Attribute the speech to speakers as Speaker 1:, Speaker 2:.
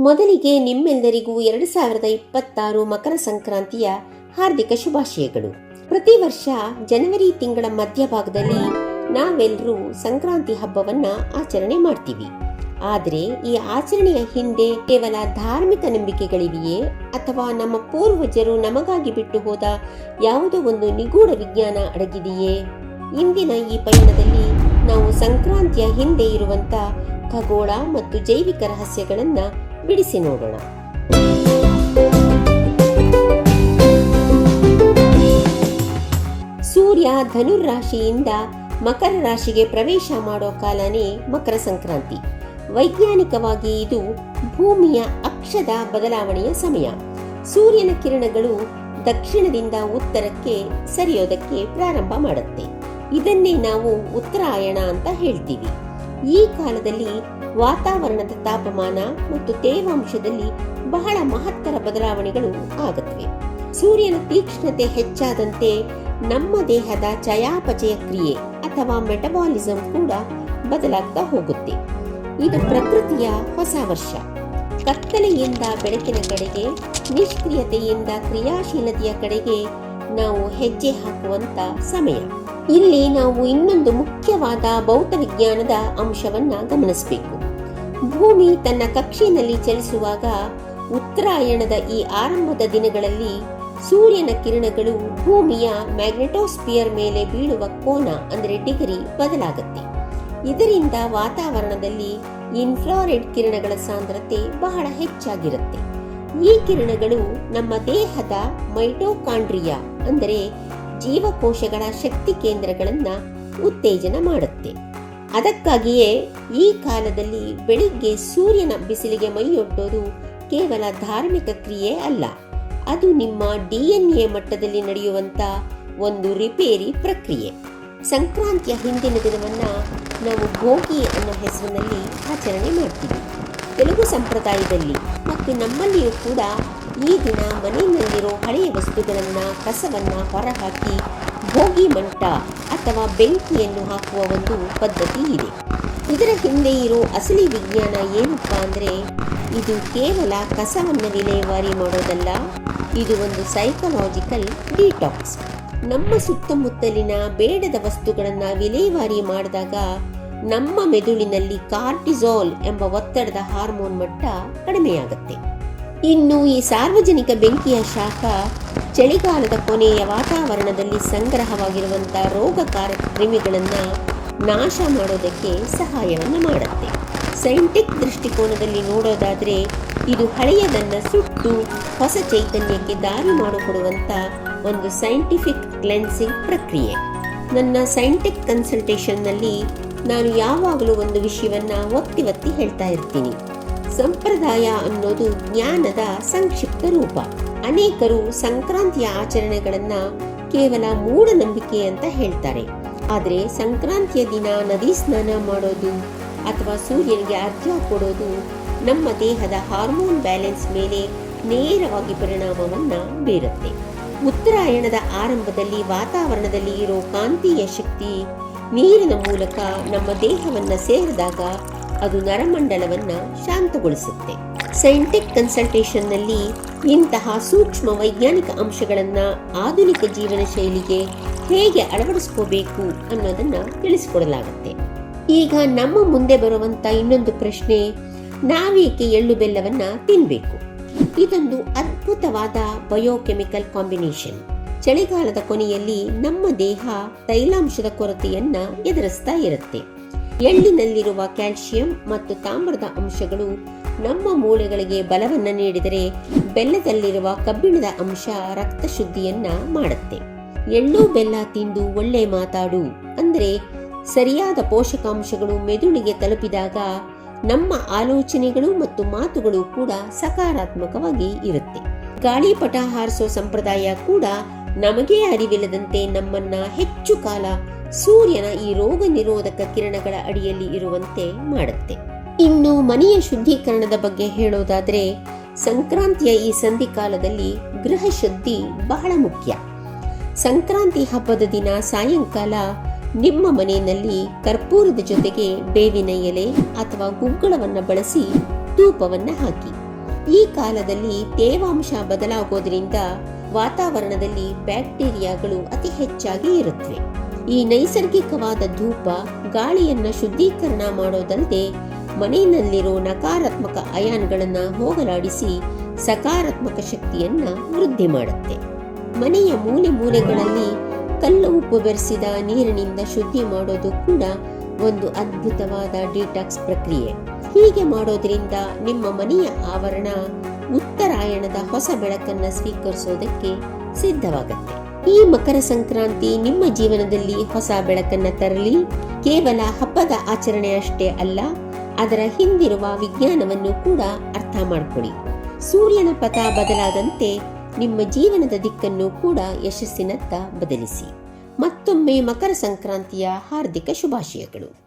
Speaker 1: ಮೊದಲಿಗೆ ನಿಮ್ಮೆಲ್ಲರಿಗೂ 2026 ಮಕರ ಸಂಕ್ರಾಂತಿಯ ಹಾರ್ದಿಕ ಶುಭಾಶಯಗಳು. ಪ್ರತಿ ವರ್ಷ ಜನವರಿ ತಿಂಗಳ ಮಧ್ಯಭಾಗದಲ್ಲಿ ನಾವೆಲ್ಲರೂ ಸಂಕ್ರಾಂತಿ ಹಬ್ಬವನ್ನ ಆಚರಣೆ ಮಾಡ್ತೀವಿ. ಆದರೆ ಈ ಆಚರಣೆಯ ಹಿಂದೆ ಕೇವಲ ಧಾರ್ಮಿಕ ನಂಬಿಕೆಗಳಿವೆಯೇ ಅಥವಾ ನಮ್ಮ ಪೂರ್ವಜರು ನಮಗಾಗಿ ಬಿಟ್ಟು ಹೋದ ಯಾವುದೋ ಒಂದು ನಿಗೂಢ ವಿಜ್ಞಾನ ಅಡಗಿದೆಯೇ? ಇಂದಿನ ಈ ಪಯಣದಲ್ಲಿ ನಾವು ಸಂಕ್ರಾಂತಿಯ ಹಿಂದೆ ಇರುವಂತ ಖಗೋಳ ಮತ್ತು ಜೈವಿಕ ರಹಸ್ಯಗಳನ್ನ ಬಿಡಿಸಿ ನೋಡೋಣ. ಸೂರ್ಯ ಧನುರ್ ರಾಶಿಯಿಂದ ಮಕರ ರಾಶಿಗೆ ಪ್ರವೇಶ ಮಾಡೋ ಕಾಲನೇ ಮಕರ ಸಂಕ್ರಾಂತಿ. ವೈಜ್ಞಾನಿಕವಾಗಿ ಇದು ಭೂಮಿಯ ಅಕ್ಷದ ಬದಲಾವಣೆಯ ಸಮಯ. ಸೂರ್ಯನ ಕಿರಣಗಳು ದಕ್ಷಿಣದಿಂದ ಉತ್ತರಕ್ಕೆ ಸರಿಯೋದಕ್ಕೆ ಪ್ರಾರಂಭ ಮಾಡುತ್ತೆ. ಇದನ್ನೇ ನಾವು ಉತ್ತರಾಯಣ ಅಂತ ಹೇಳ್ತೀವಿ. ಈ ಕಾಲದಲ್ಲಿ ವಾತಾವರಣದ ತಾಪಮಾನ ಮತ್ತು ತೇವಾಂಶದಲ್ಲಿ ಬಹಳ ಮಹತ್ತರ ಬದಲಾವಣೆಗಳು ಆಗುತ್ತವೆ. ಸೂರ್ಯನ ತೀಕ್ಷ್ಣತೆ ಹೆಚ್ಚಾದಂತೆ ನಮ್ಮ ದೇಹದ ಚಯಾಪಚಯ ಕ್ರಿಯೆ ಅಥವಾ ಮೆಟಬಾಲಿಸಂ ಕೂಡ ಬದಲಾಗ್ತಾ ಹೋಗುತ್ತೆ. ಇದು ಪ್ರಕೃತಿಯ ಹೊಸ ವರ್ಷ. ಕತ್ತಲೆಯಿಂದ ಬೆಳಕಿನ ಕಡೆಗೆ, ನಿಷ್ಕ್ರಿಯತೆಯಿಂದ ಕ್ರಿಯಾಶೀಲತೆಯ ಕಡೆಗೆ ನಾವು ಹೆಜ್ಜೆ ಹಾಕುವಂತ ಸಮಯ. ಇಲ್ಲಿ ನಾವು ಇನ್ನೊಂದು ಮುಖ್ಯವಾದ ಭೌತ ವಿಜ್ಞಾನದ ಅಂಶವನ್ನ ಗಮನಿಸಬೇಕು. ಭೂಮಿ ತನ್ನ ಕಕ್ಷೆಯಲ್ಲಿ ಚಲಿಸುವಾಗ ಉತ್ತರಾಯಣದ ಈ ಆರಂಭದ ದಿನಗಳಲ್ಲಿ ಸೂರ್ಯನ ಕಿರಣಗಳು ಭೂಮಿಯ ಮ್ಯಾಗ್ನೆಟೋಸ್ಪಿಯರ್ ಮೇಲೆ ಬೀಳುವ ಕೋನ ಅಂದರೆ ಡಿಗ್ರಿ ಬದಲಾಗುತ್ತೆ. ಇದರಿಂದ ವಾತಾವರಣದಲ್ಲಿ ಇನ್ಫ್ರಾರೆಡ್ ಕಿರಣಗಳ ಸಾಂದ್ರತೆ ಬಹಳ ಹೆಚ್ಚಾಗಿರುತ್ತೆ. ಈ ಕಿರಣಗಳು ನಮ್ಮ ದೇಹದ ಮೈಟೋಕಾಂಡ್ರಿಯಾ ಅಂದರೆ ಜೀವಕೋಶಗಳ ಶಕ್ತಿ ಕೇಂದ್ರಗಳನ್ನ ಉತ್ತೇಜನ ಮಾಡುತ್ತೆ. ಅದಕ್ಕಾಗಿಯೇ ಈ ಕಾಲದಲ್ಲಿ ಬೆಳಿಗ್ಗೆ ಸೂರ್ಯನ ಬಿಸಿಲಿಗೆ ಮೈಯೊಡ್ಡೋದು ಕೇವಲ ಧಾರ್ಮಿಕ ಕ್ರಿಯೆ ಅಲ್ಲ, ಅದು ನಿಮ್ಮ DNA ಮಟ್ಟದಲ್ಲಿ ನಡೆಯುವಂತ ಒಂದು ರಿಪೇರಿ ಪ್ರಕ್ರಿಯೆ. ಸಂಕ್ರಾಂತಿಯ ಹಿಂದಿನ ದಿನವನ್ನ ನಾವು ಭೋಗಿ ಅನ್ನೋ ಹೆಸರಿನಲ್ಲಿ ಆಚರಣೆ ಮಾಡ್ತೀವಿ. ತೆಲುಗು ಸಂಪ್ರದಾಯದಲ್ಲಿ ಮತ್ತು ನಮ್ಮಲ್ಲಿಯೂ ಕೂಡ ಈ ದಿನ ಮನೆಯಲ್ಲಿರೋ ಹಳೆಯ ವಸ್ತುಗಳನ್ನ, ಕಸವನ್ನ ಹೊರಹಾಕಿ ಭೋಗಿ ಮಂಟ ಅಥವಾ ಬೆಂಕಿಯನ್ನು ಹಾಕುವ ಒಂದು ಪದ್ಧತಿ ಇದೆ. ಇದರ ಹಿಂದೆ ಇರೋ ಅಸಲಿ ವಿಜ್ಞಾನ ಏನಪ್ಪಾ ಅಂದ್ರೆ, ಇದು ಕೇವಲ ಕಸವನ್ನು ವಿಲೇವಾರಿ ಮಾಡೋದಲ್ಲ, ಇದು ಒಂದು ಸೈಕಲಾಜಿಕಲ್ ಡಿಟಾಕ್ಸ್. ನಮ್ಮ ಸುತ್ತಮುತ್ತಲಿನ ಬೇಡದ ವಸ್ತುಗಳನ್ನ ವಿಲೇವಾರಿ ಮಾಡಿದಾಗ ನಮ್ಮ ಮೆದುಳಿನಲ್ಲಿ ಕಾರ್ಟಿಸಾಲ್ ಎಂಬ ಒತ್ತಡದ ಹಾರ್ಮೋನ್ ಮಟ್ಟ ಕಡಿಮೆಯಾಗುತ್ತೆ. ಇನ್ನು ಈ ಸಾರ್ವಜನಿಕ ಬೆಂಕಿಯ ಶಾಖ ಚಳಿಗಾಲದ ಕೊನೆಯ ವಾತಾವರಣದಲ್ಲಿ ಸಂಗ್ರಹವಾಗಿರುವಂತಹ ರೋಗಕಾರಕ ಕ್ರಿಮಿಗಳನ್ನ ನಾಶ ಮಾಡೋದಕ್ಕೆ ಸಹಾಯವನ್ನು ಮಾಡುತ್ತೆ. ಸೈಂಟಿಫಿಕ್ ದೃಷ್ಟಿಕೋನದಲ್ಲಿ ನೋಡೋದಾದ್ರೆ ಇದು ಹಳೆಯದನ್ನ ಸುಟ್ಟು ಹೊಸ ಚೈತನ್ಯಕ್ಕೆ ದಾರಿ ಮಾಡಿಕೊಡುವಂತ ಒಂದು ಸೈಂಟಿಫಿಕ್ ಕ್ಲೆನ್ಸಿಂಗ್ ಪ್ರಕ್ರಿಯೆ. ನನ್ನ ಸೈಂಟಿಫಿಕ್ ಕನ್ಸಲ್ಟೇಷನ್ನಲ್ಲಿ ನಾನು ಯಾವಾಗಲೂ ಒಂದು ವಿಷಯವನ್ನ ಒತ್ತಿ ಹೇಳ್ತಾ ಇರ್ತೀನಿ. ಸಂಪ್ರದಾಯ ಅನ್ನೋದು ಜ್ಞಾನದ ಸಂಕ್ಷಿಪ್ತ ರೂಪ. ಅನೇಕರು ಸಂಕ್ರಾಂತಿಯ ಆಚರಣೆಗಳನ್ನ ಕೇವಲ ಮೂಢನಂಬಿಕೆ ಅಂತ ಹೇಳ್ತಾರೆ. ಆದರೆ ಸಂಕ್ರಾಂತಿಯ ದಿನ ನದಿ ಸ್ನಾನ ಮಾಡೋದು ಅಥವಾ ಸೂರ್ಯನಿಗೆ ಅರ್ಘ್ಯ ಕೊಡೋದು ನಮ್ಮ ದೇಹದ ಹಾರ್ಮೋನ್ ಬ್ಯಾಲೆನ್ಸ್ ಮೇಲೆ ನೇರವಾಗಿ ಪರಿಣಾಮವನ್ನ ಬೀರುತ್ತೆ. ಉತ್ತರಾಯಣದ ಆರಂಭದಲ್ಲಿ ವಾತಾವರಣದಲ್ಲಿ ಇರೋ ಕಾಂತೀಯ ಶಕ್ತಿ ನೀರಿನ ಮೂಲಕ ನಮ್ಮ ದೇಹವನ್ನ ಸೇರಿದಾಗ ಅದು ನರಮಂಡಲವನ್ನ ಶಾಂತಗೊಳಿಸುತ್ತೆ. ಸೈಂಟಿಫಿಕ್ ಕನ್ಸಲ್ಟೇಷನ್ ನಲ್ಲಿ ಇಂತಹ ಸೂಕ್ಷ್ಮ ವೈಜ್ಞಾನಿಕ ಅಂಶಗಳನ್ನ ಆಧುನಿಕ ಜೀವನ ಶೈಲಿಗೆ ಹೇಗೆ ಅಳವಡಿಸ್ಕೋಬೇಕು ಅನ್ನೋದನ್ನ ತಿಳಿಸಿಕೊಡಲಾಗುತ್ತೆ. ಈಗ ನಮ್ಮ ಮುಂದೆ ಬರುವಂತ ಇನ್ನೊಂದು ಪ್ರಶ್ನೆ, ನಾವೇಕೆ ಎಳ್ಳು ಬೆಲ್ಲವನ್ನ ತಿನ್ಬೇಕು? ಇದೊಂದು ಅದ್ಭುತವಾದ ಬಯೋಕೆಮಿಕಲ್ ಕಾಂಬಿನೇಷನ್. ಚಳಿಗಾಲದ ಕೊನೆಯಲ್ಲಿ ನಮ್ಮ ದೇಹ ತೈಲಾಂಶದ ಕೊರತೆಯನ್ನ ಎದುರಿಸ್ತಾ ಇರುತ್ತೆ. ಎಳ್ಳಿನಲ್ಲಿರುವ ಕ್ಯಾಲ್ಸಿಯಂ ಮತ್ತು ತಾಮ್ರದ ಅಂಶಗಳು ನಮ್ಮ ಮೂಳೆಗಳಿಗೆ ಬಲವನ್ನ ನೀಡಿದರೆ, ಬೆಲ್ಲದಲ್ಲಿರುವ ಕಬ್ಬಿಣದ ಅಂಶ ರಕ್ತ ಶುದ್ಧಿಯನ್ನ ಮಾಡುತ್ತೆ. ಎಳ್ಳು ಬೆಲ್ಲ ತಿಂದು ಒಳ್ಳೆ ಮಾತಾಡು ಅಂದ್ರೆ ಸರಿಯಾದ ಪೋಷಕಾಂಶಗಳು ಮೆದುಳಿಗೆ ತಲುಪಿದಾಗ ನಮ್ಮ ಆಲೋಚನೆಗಳು ಮತ್ತು ಮಾತುಗಳು ಕೂಡ ಸಕಾರಾತ್ಮಕವಾಗಿ ಇರುತ್ತೆ. ಗಾಳಿಪಟ ಹಾರಿಸೋ ಸಂಪ್ರದಾಯ ಕೂಡ ನಮಗೇ ಅರಿವಿಲ್ಲದಂತೆ ನಮ್ಮನ್ನ ಹೆಚ್ಚು ಕಾಲ ಸೂರ್ಯನ ಈ ರೋಗ ನಿರೋಧಕ ಕಿರಣಗಳ ಅಡಿಯಲ್ಲಿ ಇರುವಂತೆ ಮಾಡುತ್ತೆ. ಇನ್ನು ಮನೆಯ ಶುದ್ಧೀಕರಣದ ಬಗ್ಗೆ ಹೇಳೋದಾದ್ರೆ, ಸಂಕ್ರಾಂತಿಯ ಈ ಸಂಧಿಕಾಲದಲ್ಲಿ ಗೃಹ ಶುದ್ಧಿ ಬಹಳ ಮುಖ್ಯ. ಸಂಕ್ರಾಂತಿ ಹಬ್ಬದ ದಿನ ಸಾಯಂಕಾಲ ನಿಮ್ಮ ಮನೆಯಲ್ಲಿ ಕರ್ಪೂರದ ಜೊತೆಗೆ ಬೇವಿನ ಎಲೆ ಅಥವಾ ಗುಗ್ಗಳವನ್ನ ಬಳಸಿ ಧೂಪವನ್ನ ಹಾಕಿ. ಈ ಕಾಲದಲ್ಲಿ ತೇವಾಂಶ ಬದಲಾಗೋದ್ರಿಂದ ವಾತಾವರಣದಲ್ಲಿ ಬ್ಯಾಕ್ಟೀರಿಯಾಗಳು ಅತಿ ಹೆಚ್ಚಾಗಿ ಇರುತ್ತವೆ. ಈ ನೈಸರ್ಗಿಕವಾದ ಧೂಪ ಗಾಳಿಯನ್ನ ಶುದ್ಧೀಕರಣ ಮಾಡೋದಲ್ಲದೆ ಮನೆಯಲ್ಲಿರೋ ನಕಾರಾತ್ಮಕ ಅಯಾನ್ಗಳನ್ನ ಹೋಗಲಾಡಿಸಿ ಸಕಾರಾತ್ಮಕ ಶಕ್ತಿಯನ್ನ ವೃದ್ಧಿ ಮಾಡುತ್ತೆ. ಮನೆಯ ಮೂಲೆ ಮೂಲೆಗಳಲ್ಲಿ ಕಲ್ಲು ಉಪ್ಪು ಬೆರೆಸಿದ ನೀರಿನಿಂದ ಶುದ್ಧಿ ಮಾಡೋದು ಕೂಡ ಒಂದು ಅದ್ಭುತವಾದ ಡಿಟಾಕ್ಸ್ ಪ್ರಕ್ರಿಯೆ. ಹೀಗೆ ಮಾಡೋದ್ರಿಂದ ನಿಮ್ಮ ಮನೆಯ ಆವರಣ ಉತ್ತರಾಯಣದ ಹೊಸ ಬೆಳಕನ್ನ ಸ್ವೀಕರಿಸೋದಕ್ಕೆ ಸಿದ್ಧವಾಗುತ್ತೆ. ಈ ಮಕರ ಸಂಕ್ರಾಂತಿ ನಿಮ್ಮ ಜೀವನದಲ್ಲಿ ಹೊಸ ಬೆಳಕನ್ನ ತರಲಿ. ಕೇವಲ ಹಬ್ಬದ ಆಚರಣೆ ಅಷ್ಟೇ ಅಲ್ಲ, ಅದರ ಹಿಂದಿರುವ ವಿಜ್ಞಾನವನ್ನು ಕೂಡ ಅರ್ಥ ಮಾಡಿಕೊಳ್ಳಿ. ಸೂರ್ಯನ ಪಥ ಬದಲಾದಂತೆ ನಿಮ್ಮ ಜೀವನದ ದಿಕ್ಕನ್ನು ಕೂಡ ಯಶಸ್ಸಿನತ್ತ ಬದಲಿಸಿ. ಮತ್ತೊಮ್ಮೆ ಮಕರ ಸಂಕ್ರಾಂತಿಯ ಹಾರ್ದಿಕ ಶುಭಾಶಯಗಳು.